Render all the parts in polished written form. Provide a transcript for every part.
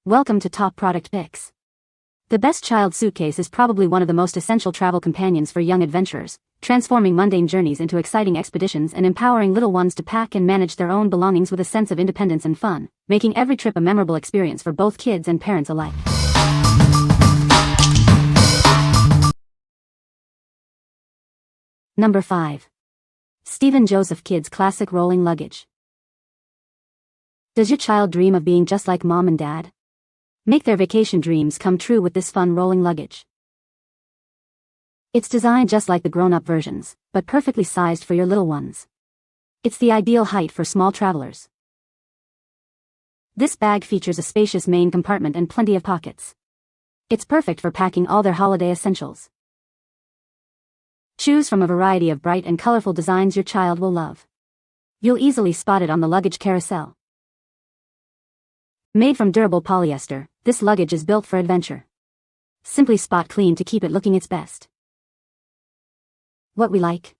Welcome to Top Product Picks. The best child suitcase is probably one of the most essential travel companions for young adventurers, transforming mundane journeys into exciting expeditions and empowering little ones to pack and manage their own belongings with a sense of independence and fun, making every trip a memorable experience for both kids and parents alike. Number 5. Stephen Joseph Kids Classic Rolling Luggage. Does your child dream of being just like mom and dad? Make their vacation dreams come true with this fun rolling luggage. It's designed just like the grown-up versions, but perfectly sized for your little ones. It's the ideal height for small travelers. This bag features a spacious main compartment and plenty of pockets. It's perfect for packing all their holiday essentials. Choose from a variety of bright and colorful designs your child will love. You'll easily spot it on the luggage carousel. Made from durable polyester, this luggage is built for adventure. Simply spot clean to keep it looking its best. What we like?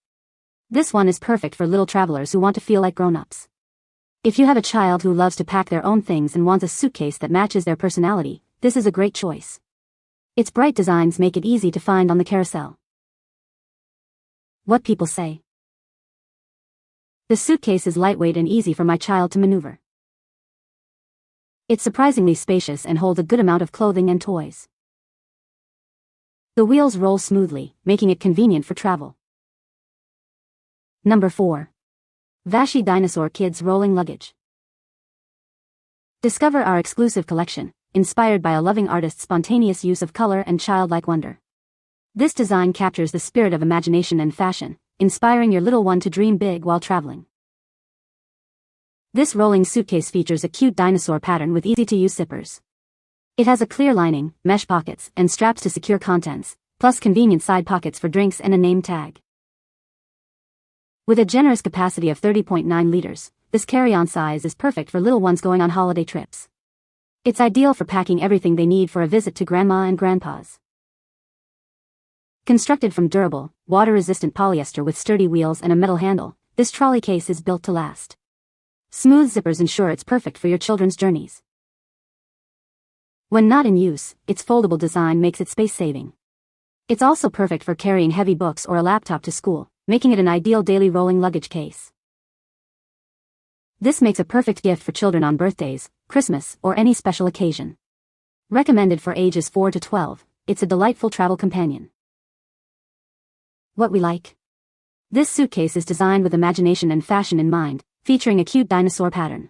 This one is perfect for little travelers who want to feel like grown-ups. If you have a child who loves to pack their own things and wants a suitcase that matches their personality, this is a great choice. Its bright designs make it easy to find on the carousel. What people say? The suitcase is lightweight and easy for my child to maneuver. It's surprisingly spacious and holds a good amount of clothing and toys. The wheels roll smoothly, making it convenient for travel. Number 4. VASCHY Dinosaur Kids Rolling Luggage. Discover our exclusive collection, inspired by a loving artist's spontaneous use of color and childlike wonder. This design captures the spirit of imagination and fashion, inspiring your little one to dream big while traveling. This rolling suitcase features a cute dinosaur pattern with easy-to-use zippers. It has a clear lining, mesh pockets, and straps to secure contents, plus convenient side pockets for drinks and a name tag. With a generous capacity of 30.9 liters, this carry-on size is perfect for little ones going on holiday trips. It's ideal for packing everything they need for a visit to grandma and grandpa's. Constructed from durable, water-resistant polyester with sturdy wheels and a metal handle, this trolley case is built to last. Smooth zippers ensure it's perfect for your children's journeys. When not in use, its foldable design makes it space-saving. It's also perfect for carrying heavy books or a laptop to school, making it an ideal daily rolling luggage case. This makes a perfect gift for children on birthdays, Christmas, or any special occasion. Recommended for ages 4 to 12, it's a delightful travel companion. What we like? This suitcase is designed with imagination and fashion in mind, featuring a cute dinosaur pattern.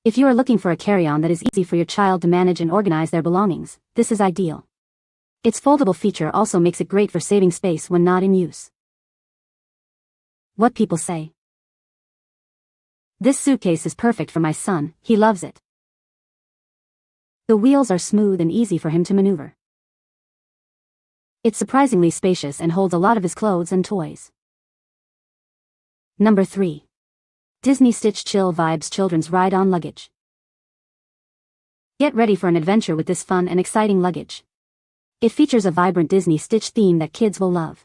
If you are looking for a carry-on that is easy for your child to manage and organize their belongings, this is ideal. Its foldable feature also makes it great for saving space when not in use. What people say? This suitcase is perfect for my son, he loves it. The wheels are smooth and easy for him to maneuver. It's surprisingly spacious and holds a lot of his clothes and toys. Number 3. Disney Stitch Chill Vibes Children's Ride-On Luggage. Get ready for an adventure with this fun and exciting luggage. It features a vibrant Disney Stitch theme that kids will love.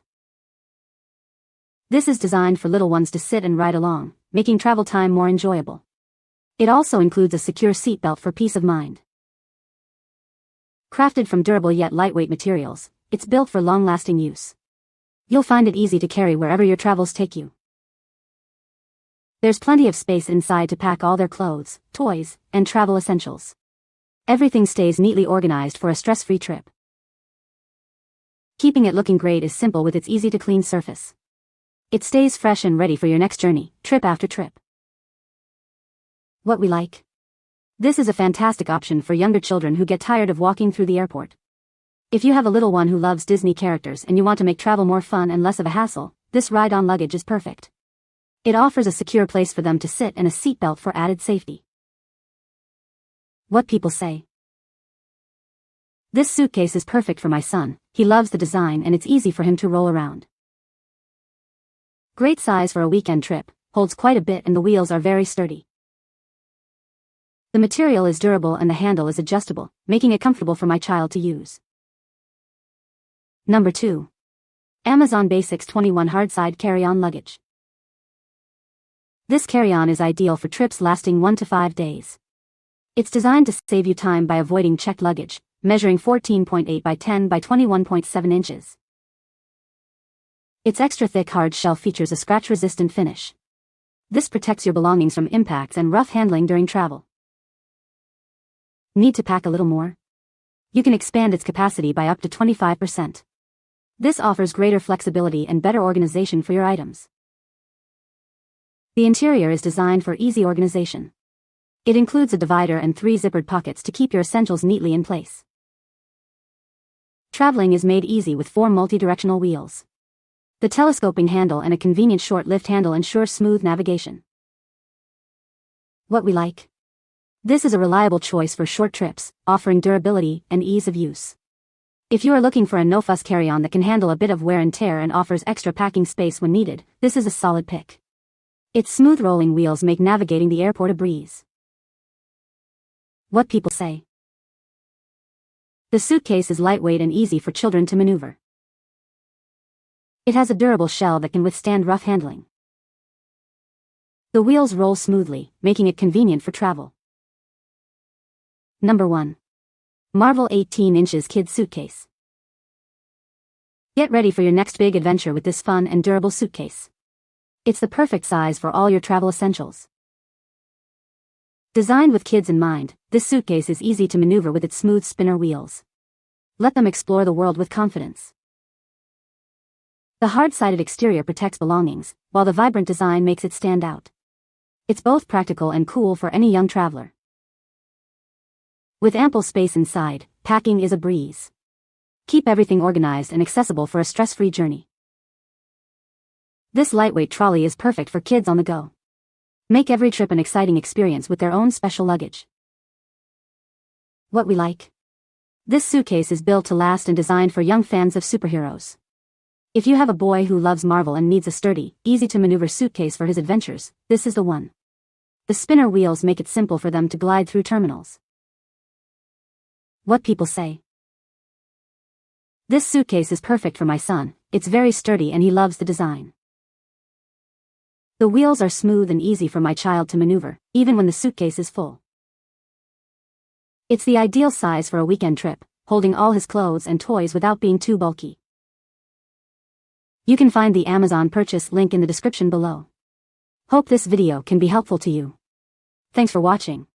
This is designed for little ones to sit and ride along, making travel time more enjoyable. It also includes a secure seatbelt for peace of mind. Crafted from durable yet lightweight materials, it's built for long-lasting use. You'll find it easy to carry wherever your travels take you. There's plenty of space inside to pack all their clothes, toys, and travel essentials. Everything stays neatly organized for a stress-free trip. Keeping it looking great is simple with its easy-to-clean surface. It stays fresh and ready for your next journey, trip after trip. What we like? This is a fantastic option for younger children who get tired of walking through the airport. If you have a little one who loves Disney characters and you want to make travel more fun and less of a hassle, this ride-on luggage is perfect. It offers a secure place for them to sit and a seatbelt for added safety. What people say? This suitcase is perfect for my son, he loves the design and it's easy for him to roll around. Great size for a weekend trip, holds quite a bit and the wheels are very sturdy. The material is durable and the handle is adjustable, making it comfortable for my child to use. Number 2. Amazon Basics 21 HARDSIDE Carry-On Luggage. This carry-on is ideal for trips lasting 1 to 5 days. It's designed to save you time by avoiding checked luggage, measuring 14.8 by 10 by 21.7 inches. Its extra thick hard shell features a scratch-resistant finish. This protects your belongings from impacts and rough handling during travel. Need to pack a little more? You can expand its capacity by up to 25%. This offers greater flexibility and better organization for your items. The interior is designed for easy organization. It includes a divider and 3 zippered pockets to keep your essentials neatly in place. Traveling is made easy with 4 multi-directional wheels. The telescoping handle and a convenient short lift handle ensure smooth navigation. What we like? This is a reliable choice for short trips, offering durability and ease of use. If you are looking for a no-fuss carry-on that can handle a bit of wear and tear and offers extra packing space when needed, this is a solid pick. Its smooth rolling wheels make navigating the airport a breeze. What people say. The suitcase is lightweight and easy for children to maneuver. It has a durable shell that can withstand rough handling. The wheels roll smoothly, making it convenient for travel. Number 1. Marvel 18 inches Kids Suitcase. Get ready for your next big adventure with this fun and durable suitcase. It's the perfect size for all your travel essentials. Designed with kids in mind, this suitcase is easy to maneuver with its smooth spinner wheels. Let them explore the world with confidence. The hard-sided exterior protects belongings, while the vibrant design makes it stand out. It's both practical and cool for any young traveler. With ample space inside, packing is a breeze. Keep everything organized and accessible for a stress-free journey. This lightweight trolley is perfect for kids on the go. Make every trip an exciting experience with their own special luggage. What we like? This suitcase is built to last and designed for young fans of superheroes. If you have a boy who loves Marvel and needs a sturdy, easy-to-maneuver suitcase for his adventures, this is the one. The spinner wheels make it simple for them to glide through terminals. What people say. This suitcase is perfect for my son, it's very sturdy and he loves the design. The wheels are smooth and easy for my child to maneuver, even when the suitcase is full. It's the ideal size for a weekend trip, holding all his clothes and toys without being too bulky. You can find the Amazon purchase link in the description below. Hope this video can be helpful to you. Thanks for watching.